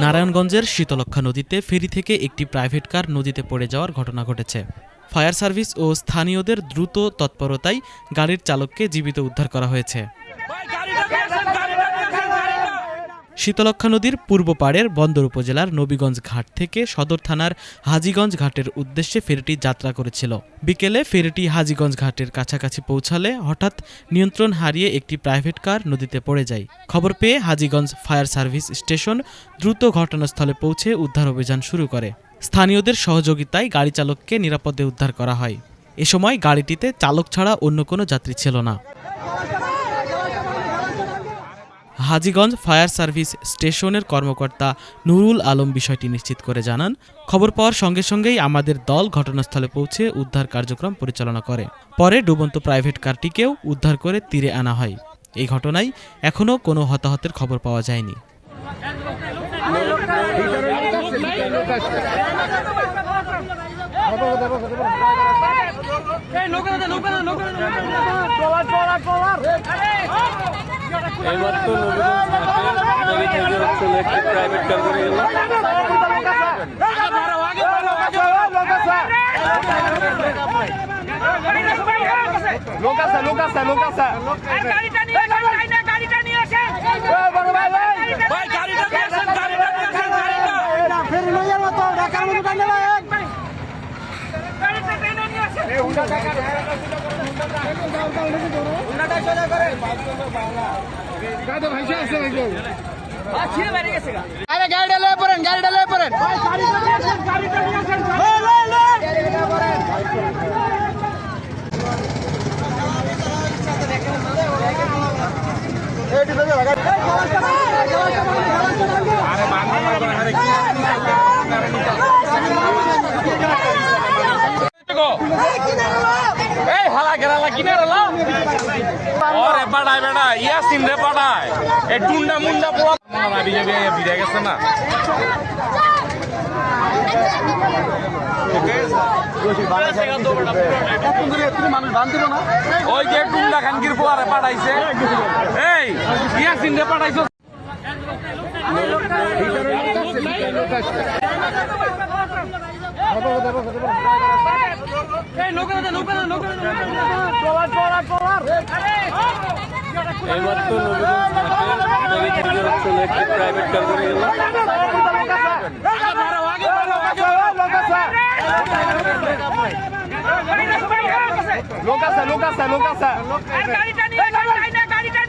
নারায়ণগঞ্জের শীতলক্ষ্যা নদীতে ফেরি থেকে একটি প্রাইভেট কার নদীতে পড়ে যাওয়ার ঘটনা ঘটেছে। ফায়ার সার্ভিস ও স্থানীয়দের দ্রুত তৎপরতায় গাড়ির চালককে জীবিত উদ্ধার করা হয়েছে। শীতলক্ষ্যা নদীর পূর্ব পাড়ের বন্দর উপজেলার নবীগঞ্জ ঘাট থেকে সদর থানার হাজীগঞ্জ ঘাটের উদ্দেশ্যে ফেরিটি যাত্রা করেছিল। বিকেলে ফেরিটি হাজীগঞ্জ ঘাটের কাছাকাছি পৌঁছালে হঠাৎ নিয়ন্ত্রণ হারিয়ে একটি প্রাইভেট কার নদীতে পড়ে যায়। খবর পেয়ে হাজীগঞ্জ ফায়ার সার্ভিস স্টেশন দ্রুত ঘটনাস্থলে পৌঁছে উদ্ধার অভিযান শুরু করে। স্থানীয়দের সহযোগিতায় গাড়ি চালককে নিরাপদে উদ্ধার করা হয়। এ সময় গাড়িটিতে চালক ছাড়া অন্য কোনো যাত্রী ছিল না। হাজীগঞ্জ ফায়ার সার্ভিস স্টেশনের কর্মকর্তা নুরুল আলম বিষয়টি নিশ্চিত করে জানান, খবর পাওয়ার সঙ্গে সঙ্গেই আমাদের দল ঘটনাস্থলে পৌঁছে উদ্ধার কার্যক্রম পরিচালনা করে। পরে ডুবন্ত প্রাইভেট কারটিকেও উদ্ধার করে তীরে আনা হয়। এই ঘটনায় এখনও কোনো হতাহতের খবর পাওয়া যায়নি। এইমাত্র নবীগঞ্জ থেকে একটি প্রাইভেট কার করে গেল। ওই যে টুন্ডা খানকির পোয়ারে পাঠাইছে, এই ইয়াসিন রে পাঠাইছো। এইমাত্র নবীগঞ্জ থেকে একটি প্রাইভেট কার করে গেল। গাড়িটা